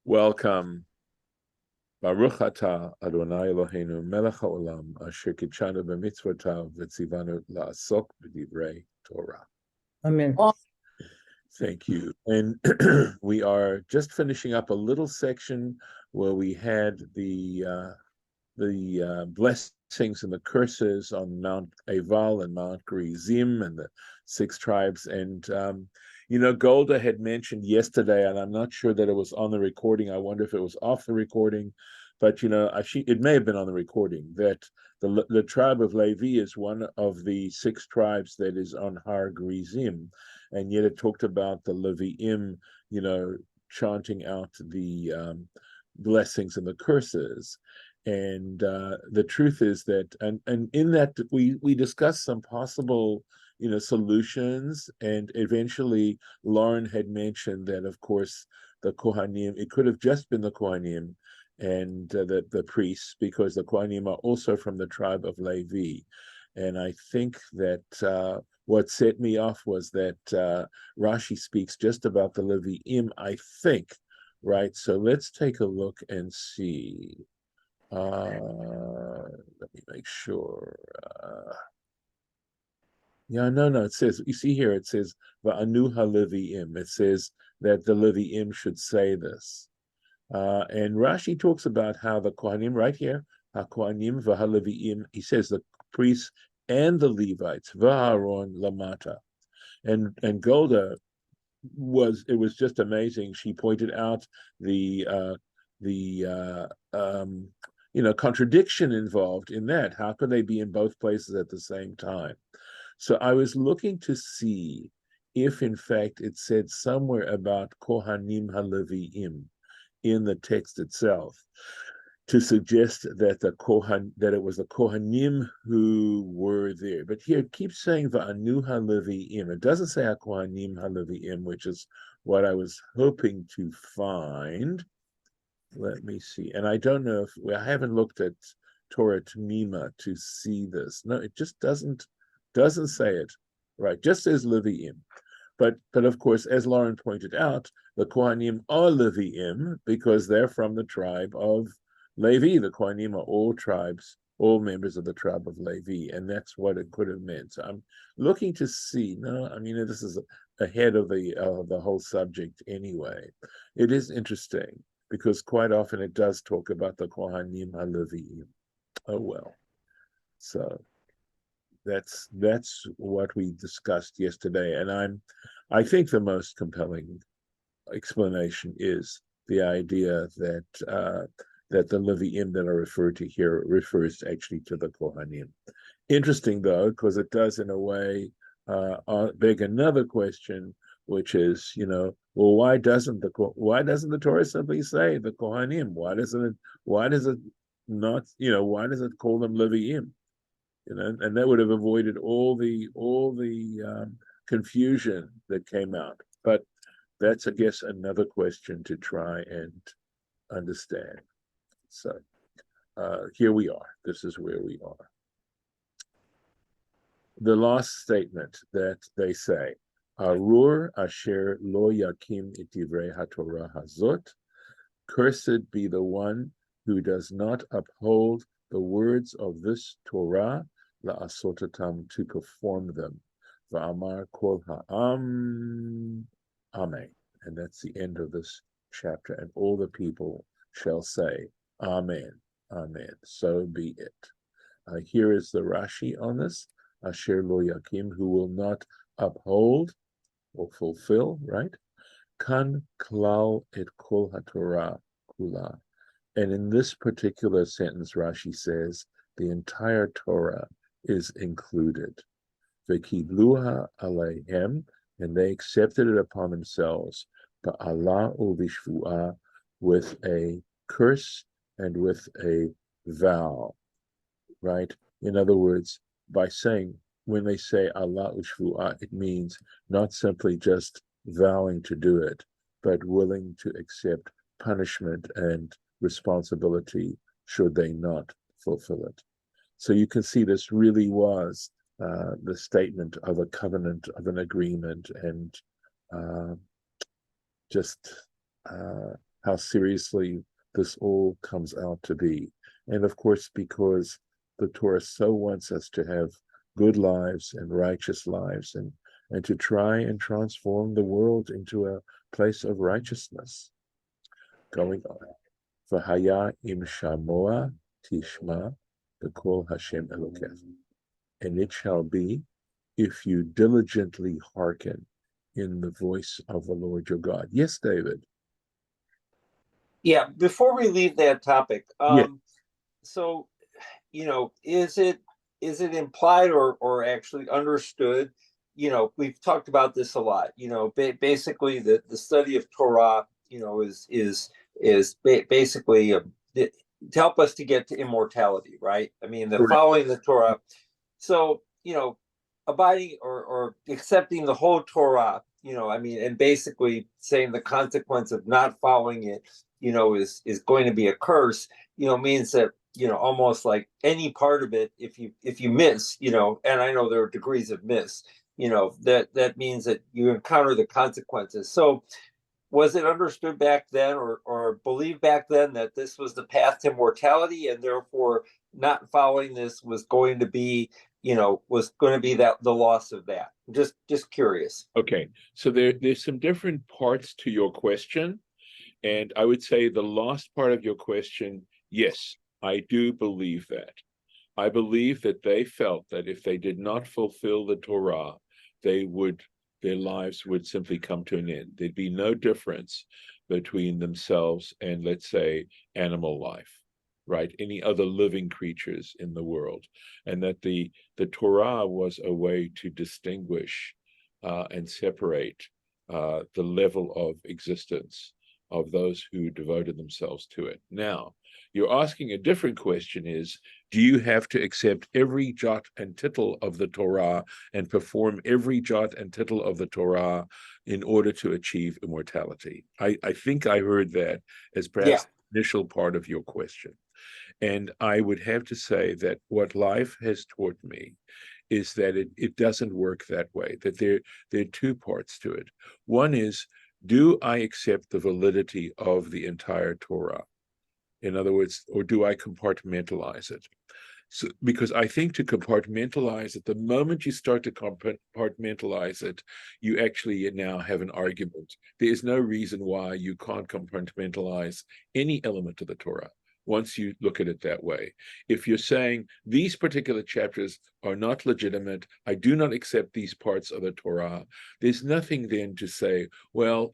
Welcome. Baruch atah Adonai Eloheinu melech haolam asher kitshanu b'mitzvotav v'tzivanu la'asok b'divrei Torah. Amen. Thank you. And we are just finishing up a little section where we had the blessings and the curses on Mount Eval and Mount Gerizim and the 6 tribes. And Golda had mentioned yesterday, and I'm not sure that it was on the recording. I wonder if it was off the recording, but it may have been on the recording, that the tribe of Levi is one of the 6 tribes that is on Har Gerizim, and yet it talked about the Leviim, chanting out the blessings and the curses. And the truth is that, and in that we discussed some possible solutions, and eventually Lauren had mentioned that, of course, the Kohanim, it could have just been the Kohanim and the priests, because the Kohanim are also from the tribe of Levi. And I think that what set me off was that Rashi speaks just about the Leviim, I think, right? So let's take a look and see. Let me make sure. It says, you see here, it says Va'anu ha-Leviim. It says that the Leviim should say this. And Rashi talks about how the Kohanim, right here, ha-Kohanim v'ha-Leviim, he says the priests and the Levites, v'Aaron lamata. And Golda it was just amazing. She pointed out the contradiction involved in that. How could they be in both places at the same time? So I was looking to see if, in fact, it said somewhere about Kohanim HaLeviim in the text itself, to suggest that that it was the Kohanim who were there. But here it keeps saying Va'anu HaLeviim. It doesn't say Kohanim HaLeviim, which is what I was hoping to find. Let me see. And I don't know I haven't looked at Torah Tamima to see this. No, it just doesn't say it, right? Just says Leviim. But of course, as Lauren pointed out, the Kohanim are Leviim because they're from the tribe of Levi. The Kohanim are all members of the tribe of Levi, and that's what it could have meant. So I'm looking to see. This is ahead of the whole subject anyway. It is interesting, because quite often it does talk about the Kohanim HaLeviim. Oh well. So that's what we discussed yesterday, and I think the most compelling explanation is the idea that that the Leviim that are referred to here refers actually to the Kohanim. Interesting though, because it does in a way beg another question, which is, why doesn't the Torah simply say the Kohanim? Why does it call them Leviim? And that would have avoided all the confusion that came out. But that's, I guess, another question to try and understand. So here we are. This is where we are. The last statement that they say, Arur asher lo yakim et divrei haTorah hazot, cursed be the one who does not uphold the words of this Torah, la'asotatam, to perform them. Va'amar kol ha'am, amen. And that's the end of this chapter. And all the people shall say, amen, amen. So be it. Here is the Rashi on this. Asher lo yakim, who will not uphold or fulfill, right? Kan klal et kol haTorah kula. And in this particular sentence, Rashi says the entire Torah is included. V'kibluha aleihem, and they accepted it upon themselves, ba'ala uvishvuah, with a curse and with a vow, right? In other words, by saying, when they say Allah ushvuah, it means not simply just vowing to do it, but willing to accept punishment and responsibility should they not fulfill it. So you can see this really was the statement of a covenant, of an agreement, and how seriously this all comes out to be. And of course, because the Torah so wants us to have good lives and righteous lives, and to try and transform the world into a place of righteousness. Going on. V'haya im shamoa tishma b'kol Hashem Elokecha. And it shall be, if you diligently hearken in the voice of the Lord your God. Yes, David. Yeah, before we leave that topic, Yes. so is it implied or actually understood? We've talked about this a lot. Basically, the study of Torah, is basically to help us to get to immortality, right? I mean, the Correct. following the Torah. So abiding or accepting the whole Torah, I mean, and basically saying the consequence of not following it, is going to be a curse. Means that almost like any part of it, if you miss, and I know there are degrees of miss, that means that you encounter the consequences. So was it understood back then or believed back then that this was the path to mortality, and therefore not following this was going to be that the loss of that? Just curious. Okay. So there's some different parts to your question. And I would say the last part of your question, yes, I do believe that. I believe that they felt that if they did not fulfill the Torah, their lives would simply come to an end. There'd be no difference between themselves and, let's say, animal life, right? Any other living creatures in the world. And that the Torah was a way to distinguish and separate the level of existence of those who devoted themselves to it. Now, you're asking a different question is, do you have to accept every jot and tittle of the Torah and perform every jot and tittle of the Torah in order to achieve immortality? I think I heard that as perhaps the initial part of your question. And I would have to say that what life has taught me is that it doesn't work that way, that there are two parts to it. One is, do I accept the validity of the entire Torah? In other words, or do I compartmentalize it? So, because I think to compartmentalize it, the moment you start to compartmentalize it, you actually now have an argument. There is no reason why you can't compartmentalize any element of the Torah once you look at it that way. If you're saying these particular chapters are not legitimate, I do not accept these parts of the Torah, there's nothing then to say, well,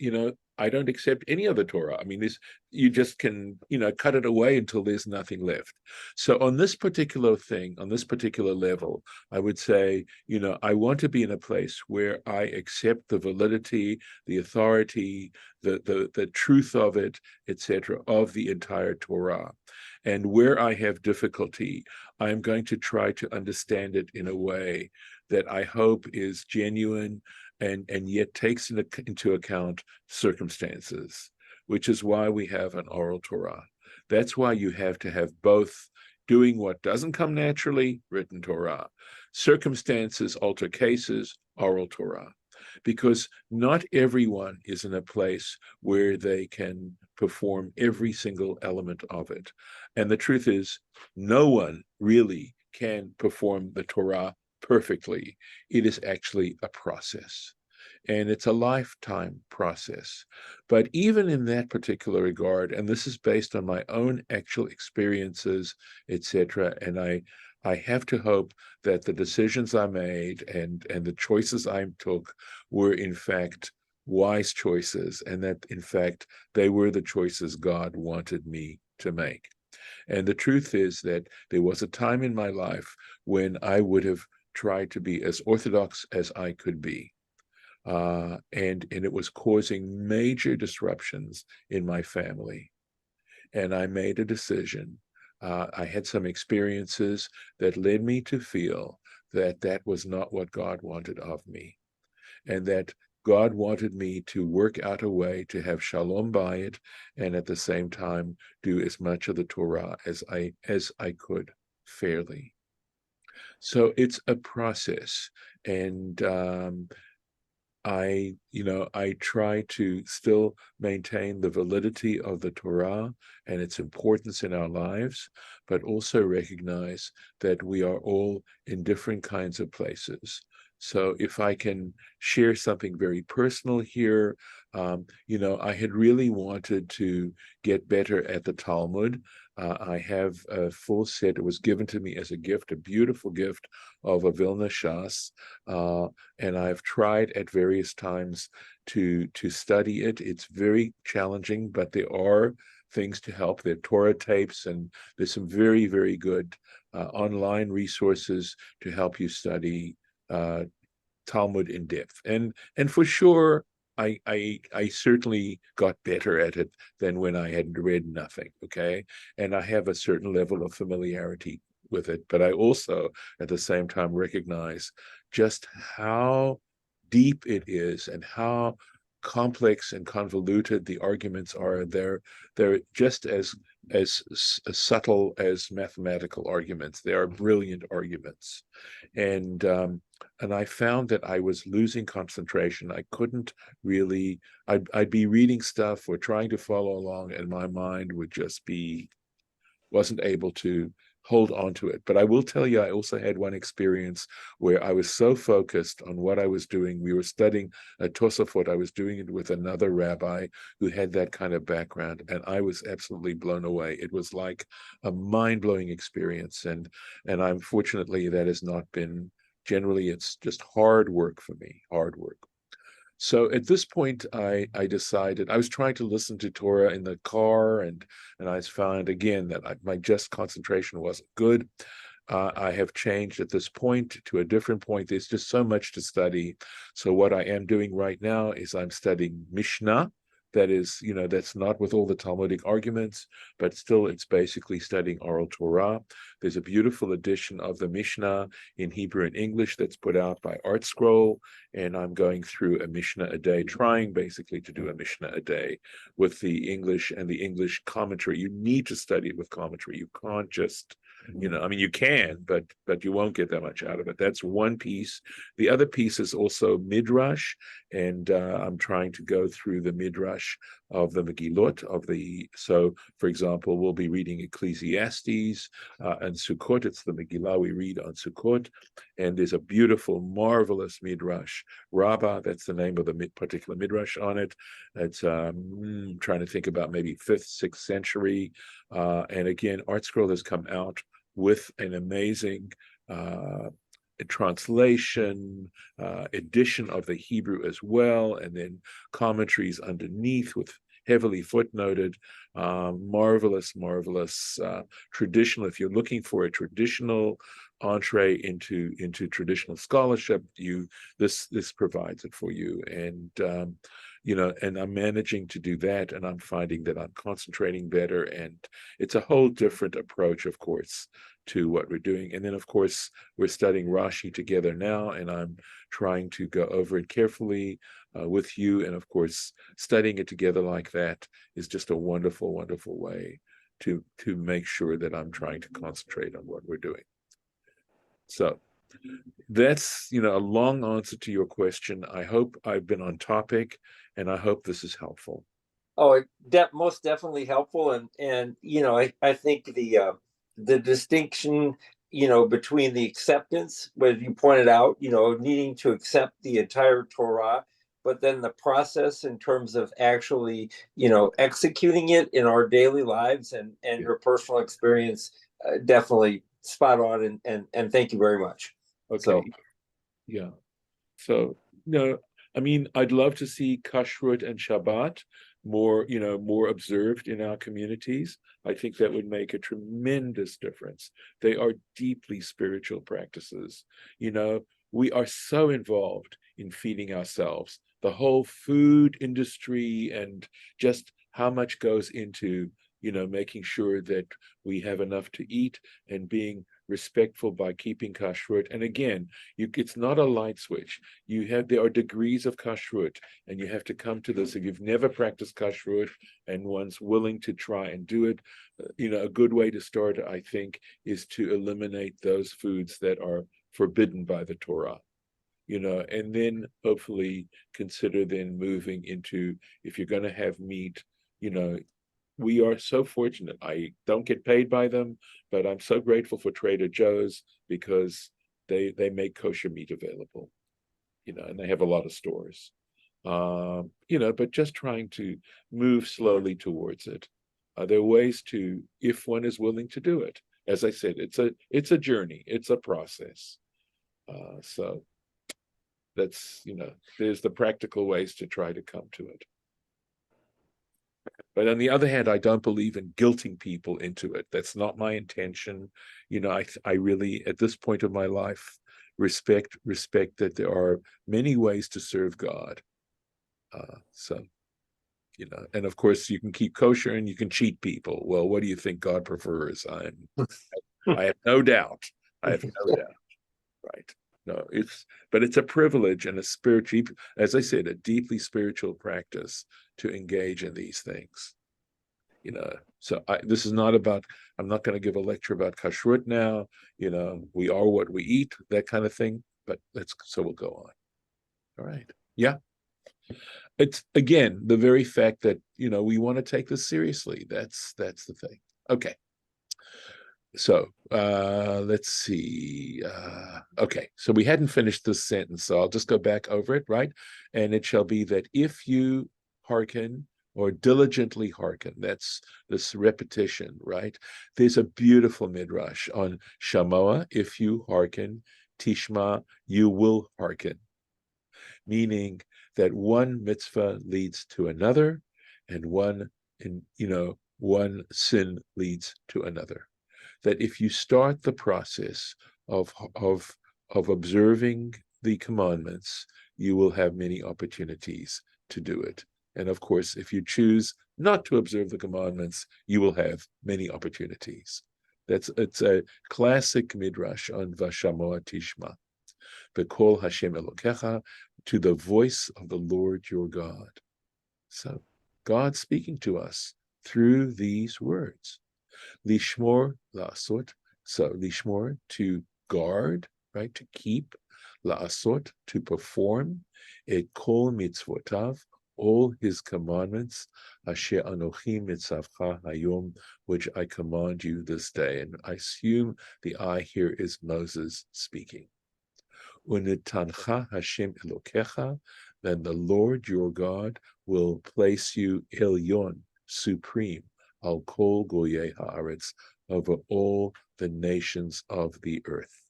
I don't accept any of the Torah. I mean, you just can, cut it away until there's nothing left. So on this particular thing, on this particular level, I would say, I want to be in a place where I accept the validity, the authority, the truth of it, etc., of the entire Torah. And where I have difficulty, I'm going to try to understand it in a way that I hope is genuine and yet takes into account circumstances, which is why we have an oral Torah. That's why you have to have both doing what doesn't come naturally, written Torah, circumstances, alter cases, oral Torah, because not everyone is in a place where they can perform every single element of it. And the truth is, no one really can perform the Torah perfectly. It is actually a process, and it's a lifetime process. But even in that particular regard, and this is based on my own actual experiences, etc., and I have to hope that the decisions I made and the choices I took were in fact wise choices, and that in fact they were the choices God wanted me to make. And the truth is that there was a time in my life when I would have tried to be as orthodox as I could be. And it was causing major disruptions in my family. And I made a decision. I had some experiences that led me to feel that that was not what God wanted of me, and that God wanted me to work out a way to have shalom by it, and at the same time do as much of the Torah as I could fairly. So it's a process, and I try to still maintain the validity of the Torah and its importance in our lives, but also recognize that we are all in different kinds of places. So if I can share something very personal here, I had really wanted to get better at the Talmud. I have a full set. It was given to me as a gift, a beautiful gift of a Vilna Shas, and I've tried at various times to study it. It's very challenging, but there are things to help. There are Torah tapes, and there's some very, very good online resources to help you study Talmud in depth. And for sure, I certainly got better at it than when I had read nothing. Okay, and I have a certain level of familiarity with it, but I also at the same time recognize just how deep it is and how complex and convoluted the arguments are. They're just as subtle as mathematical arguments. They are brilliant arguments, and I found that I was losing concentration. I couldn't really. I'd be reading stuff or trying to follow along, and my mind would just be wasn't able to hold on to it. But I will tell you, I also had one experience where I was so focused on what I was doing. We were studying a Tosafot. I was doing it with another rabbi who had that kind of background, and I was absolutely blown away. It was like a mind-blowing experience, and unfortunately that has not been. Generally, it's just hard work for me, hard work. So at this point, I decided I was trying to listen to Torah in the car, and I found again that my just concentration wasn't good. I have changed at this point to a different point. There's just so much to study. So what I am doing right now is I'm studying Mishnah. That is, that's not with all the Talmudic arguments, but still it's basically studying oral Torah. There's a beautiful edition of the Mishnah in Hebrew and English that's put out by Art Scroll, and I'm going through a Mishnah a day, trying basically to do a Mishnah a day with the English and the English commentary. You need to study it with commentary. You can't just, I mean, you can, but you won't get that much out of it. That's one piece. The other piece is also Midrash, and I'm trying to go through the Midrash of the Megillot so for example, we'll be reading Ecclesiastes and Sukkot. It's the Megillah we read on Sukkot, and there's a beautiful, marvelous Midrash, Rabbah, that's the name of the particular Midrash on it. It's trying to think about maybe 5th, 6th century, and again, Art Scroll has come out with an amazing translation, edition of the Hebrew as well, and then commentaries underneath with heavily footnoted, marvelous, marvelous traditional. If you're looking for a traditional entree into traditional scholarship, this provides it for you. And and I'm managing to do that, and I'm finding that I'm concentrating better, and it's a whole different approach, of course, to what we're doing. And then, of course, we're studying Rashi together now, and I'm trying to go over it carefully with you. And of course, studying it together like that is just a wonderful, wonderful way to make sure that I'm trying to concentrate on what we're doing. So that's, a long answer to your question. I hope I've been on topic, and I hope this is helpful. Oh, most definitely helpful, and I think the distinction between the acceptance, as you pointed out, needing to accept the entire Torah, but then the process in terms of actually executing it in our daily lives and Yeah. your personal experience, definitely spot on, and thank you very much. Okay. So Yeah. So, I mean, I'd love to see Kashrut and Shabbat more observed in our communities. I think that would make a tremendous difference. They are deeply spiritual practices. We are so involved in feeding ourselves, the whole food industry, and just how much goes into, making sure that we have enough to eat and being respectful by keeping kashrut. And again, it's not a light switch. There are degrees of kashrut, and you have to come to this. If you've never practiced kashrut and one's willing to try and do it, a good way to start, I think, is to eliminate those foods that are forbidden by the Torah. and then hopefully consider then moving into, if you're going to have meat, we are so fortunate. I don't get paid by them, but I'm so grateful for Trader Joe's because they make kosher meat available, and they have a lot of stores. But just trying to move slowly towards it. There are ways to, if one is willing to do it. As I said, it's a journey, it's a process. So that's, there's the practical ways to try to come to it. But on the other hand, I don't believe in guilting people into it. That's not my intention. I really, at this point of my life, respect that there are many ways to serve God. And of course you can keep kosher and you can cheat people. Well, what do you think God prefers? I have no doubt. I have no doubt. Right. No, but it's a privilege and a spiritual, as I said, a deeply spiritual practice to engage in these things. So this is not about, I'm not going to give a lecture about kashrut now, we are what we eat, that kind of thing, but we'll go on. All right. Yeah. It's, again, the very fact that, we want to take this seriously. That's the thing. Okay. So let's see. Okay, so we hadn't finished this sentence, so I'll just go back over it, right? And it shall be that if you hearken or diligently hearken, that's this repetition, right? There's a beautiful midrash on Shamoa. If you hearken, Tishma, you will hearken, meaning that one mitzvah leads to another, and one sin leads to another. That if you start the process of observing the commandments, you will have many opportunities to do it. And of course, if you choose not to observe the commandments, you will have many opportunities. It's a classic midrash on Vashamoa Tishma. Bekol Hashem Elokecha, to the voice of the Lord your God. So God speaking to us through these words. Lishmor, la'asot, so lishmor, to guard, right, to keep, la'asot, to perform, et kol mitzvotav, all his commandments, asher anochi mitzavcha hayom, which I command you this day. And I assume the I here is Moses speaking. Unitancha Hashem Elokecha, then the Lord your God will place you Elyon, supreme, al kol goyei haaretz, over all the nations of the earth.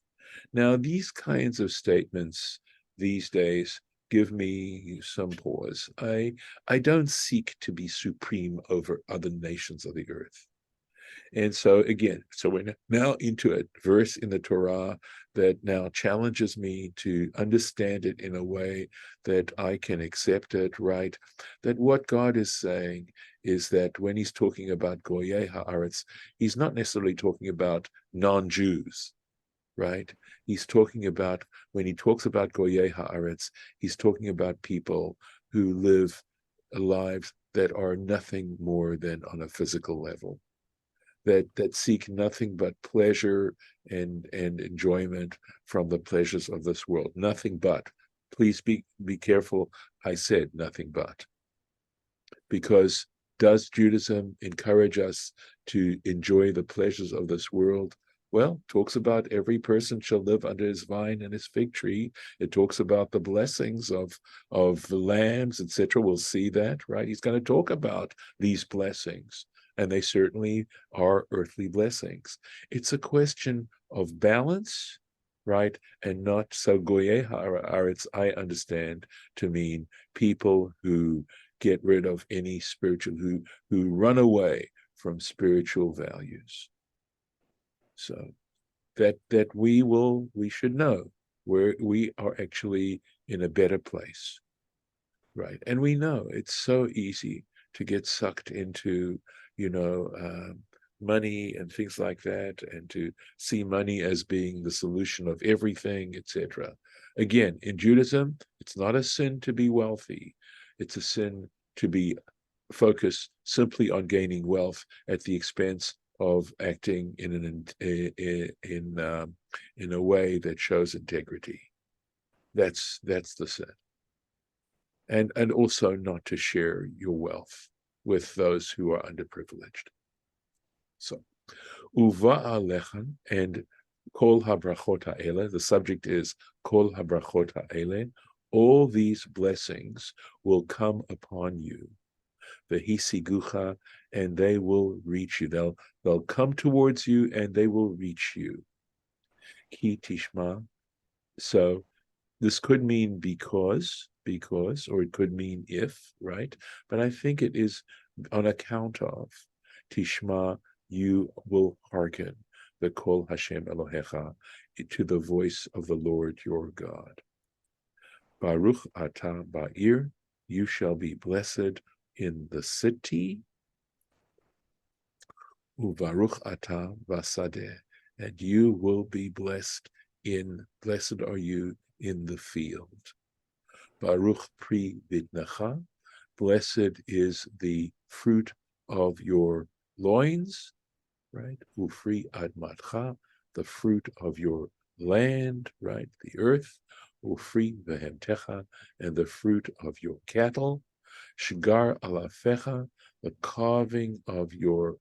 Now, these kinds of statements these days give me some pause. I don't seek to be supreme over other nations of the earth. And so again, so we're now into a verse in the Torah that now challenges me to understand it in a way that I can accept it, right? That what God is saying is that when he's talking about Goyei Haaretz, he's not necessarily talking about non-Jews, right? He's talking about, when he talks about Goyei Haaretz, he's talking about people who live lives that are nothing more than on a physical level. That seek nothing but pleasure and enjoyment from the pleasures of this world. Nothing but. Please be careful. I said nothing but. Because does Judaism encourage us to enjoy the pleasures of this world? Well, it talks about every person shall live under his vine and his fig tree. It talks about the blessings of the lambs, etc. We'll see that, right? He's going to talk about these blessings. And they certainly are earthly blessings. It's a question of balance, right? And not so goyei haaretz, I understand to mean people who get rid of any spiritual, who run away from spiritual values. So that we should know where we are actually in a better place, right? And we know it's so easy to get sucked into money and things like that, and to see money as being the solution of everything, etc. Again, in Judaism, it's not a sin to be wealthy. It's a sin to be focused simply on gaining wealth at the expense of acting in a way that shows integrity. That's the sin. And also not to share your wealth with those who are underprivileged. So, uva alechan, and kol habrachot ha'ele, the subject is kol habrachot ha'ele, all these blessings will come upon you. Vehisigucha, and they will reach you. They'll come towards you and they will reach you. Ki tishma. So this could mean because, or it could mean if, right? But I think it is on account of Tishma, you will hearken the Kol Hashem Elohecha, to the voice of the Lord your God. Baruch Ata Ba'ir, you shall be blessed in the city. Uvaruch Ata Vasadeh, and you will be blessed are you in the field. Baruch Pri Vidnecha, blessed is the fruit of your loins, right? Ufri Admatcha, the fruit of your land, right? The earth. Ufri Vehemtecha, and the fruit of your cattle. Shigar Alafecha, the carving of your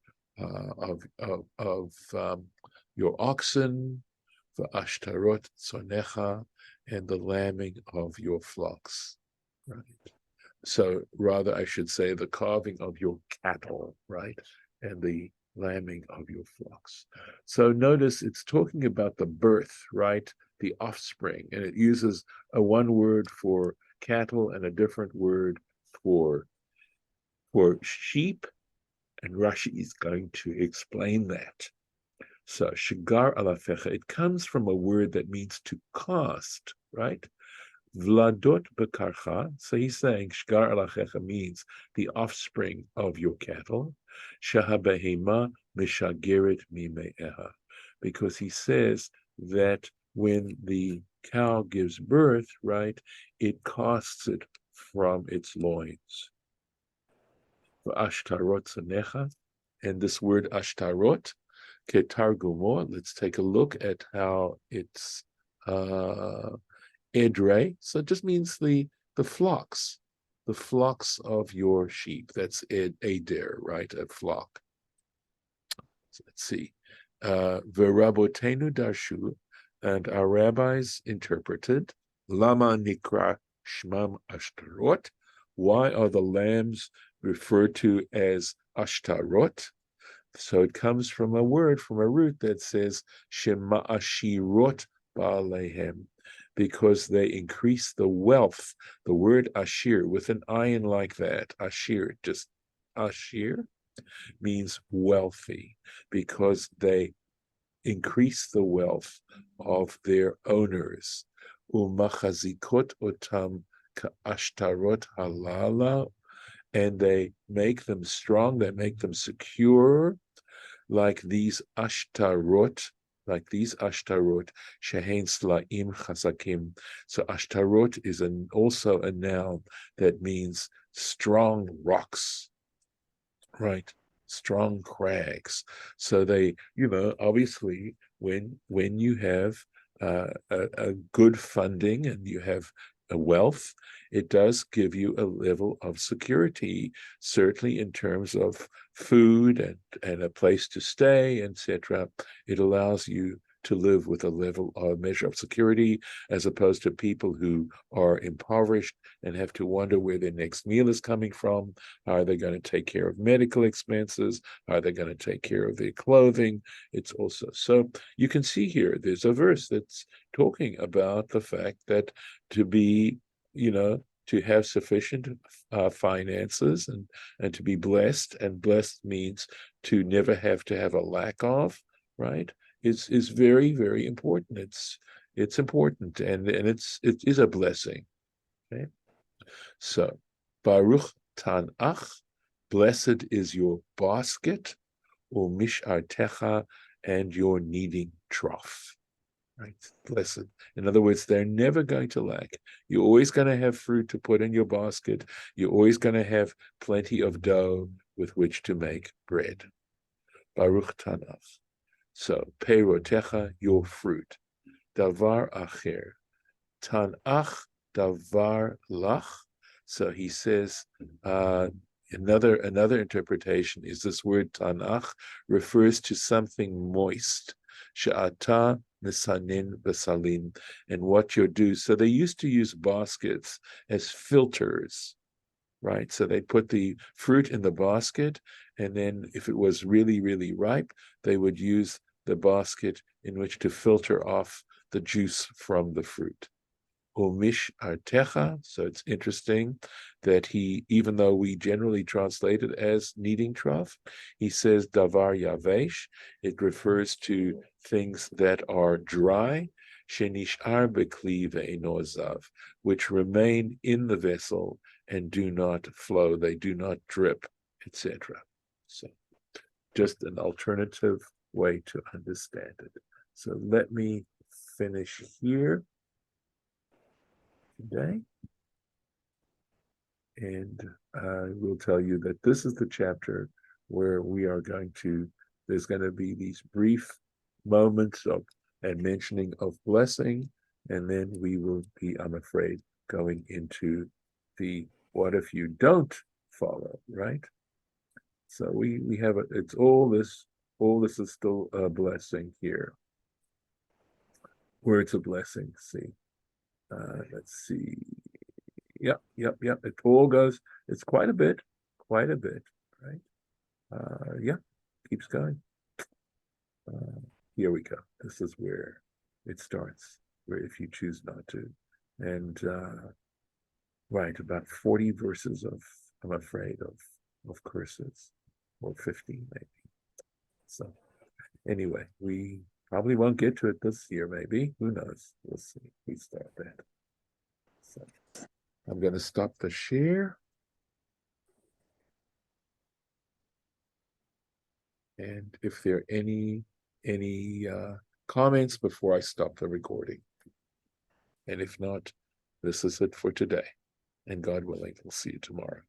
your oxen. V'ashtarot Tzonecha, and the lambing of your flocks, right? So rather, I should say the carving of your cattle, right? And the lambing of your flocks. So notice it's talking about the birth, right? The offspring, and it uses a one word for cattle and a different word for sheep, and Rashi is going to explain that. So, shigar alafecha, it comes from a word that means to cast, right? Vladot bekarcha, so he's saying shigar alachecha means the offspring of your cattle. Shahabehema mishageret mimeeha, because he says that when the cow gives birth, right, it casts it from its loins. Ashtarot sanecha, and this word ashtarot, ketargumo, let's take a look at how it's edre. So it just means the flocks of your sheep. That's eder, right? A flock. So let's see. Verabotenu darshu, and our rabbis interpreted, lama nikra shmam ashtarot. Why are the lambs referred to as ashtarot? So it comes from a root that says shema ashirot ba'alehem, because they increase the wealth. The word ashir with an ayin like that, ashir, just ashir, means wealthy, because they increase the wealth of their owners. Umachazikot otam ka'ashtarot halala, and they make them strong, they make them secure, like these ashtarot, shehein slaim chazakim. So ashtarot is also a noun that means strong rocks, right? Strong crags. So they, obviously, when you have a good funding and you have a wealth, it does give you a level of security, certainly in terms of food and a place to stay, etc. It allows you to live with a level or measure of security, as opposed to people who are impoverished and have to wonder where their next meal is coming from. How are they going to take care of medical expenses? How are they going to take care of their clothing? It's also, so you can see here, there's a verse that's talking about the fact that to be, to have sufficient finances and to be blessed, and blessed means to never have to have a lack of, right? Is very, very important. It's important, and it is a blessing. Okay, so Baruch Tanach, blessed is your basket, or Mishartecha, and your kneading trough. Right, blessed. In other words, they're never going to lack. You're always going to have fruit to put in your basket. You're always going to have plenty of dough with which to make bread. Baruch Tanach. So, Peirotecha, your fruit. Davar acher, Tanach davar lach. So he says, another interpretation is this word Tanach refers to something moist. She'ata misanin v'salin, and what you do. So they used to use baskets as filters, right? So they put the fruit in the basket, and then if it was really, really ripe, they would use the basket in which to filter off the juice from the fruit. Umish artecha. So it's interesting that he, even though we generally translate it as kneading trough, he says davar yavesh. It refers to things that are dry, shenishar bekli ve'enozav, which remain in the vessel and do not flow, they do not drip, etc. So just an alternative way to understand it. So let me finish here today. And I will tell you that this is the chapter where we are there's going to be these brief moments of and mentioning of blessing, and then we will be, I'm afraid, going into the what if you don't follow, right? So we have it's all this is still a blessing here. Words of blessing. See, let's see. Yep. It all goes. It's quite a bit, right? Yeah, keeps going. Here we go. This is where it starts. Where if you choose not to, and right about 40 verses of, I'm afraid, of curses, or 15 maybe. So anyway, we probably won't get to it this year. Maybe, who knows? We'll see. We start that. So I'm going to stop the share. And if there are any comments before I stop the recording. And if not, this is it for today. And God willing, we'll see you tomorrow.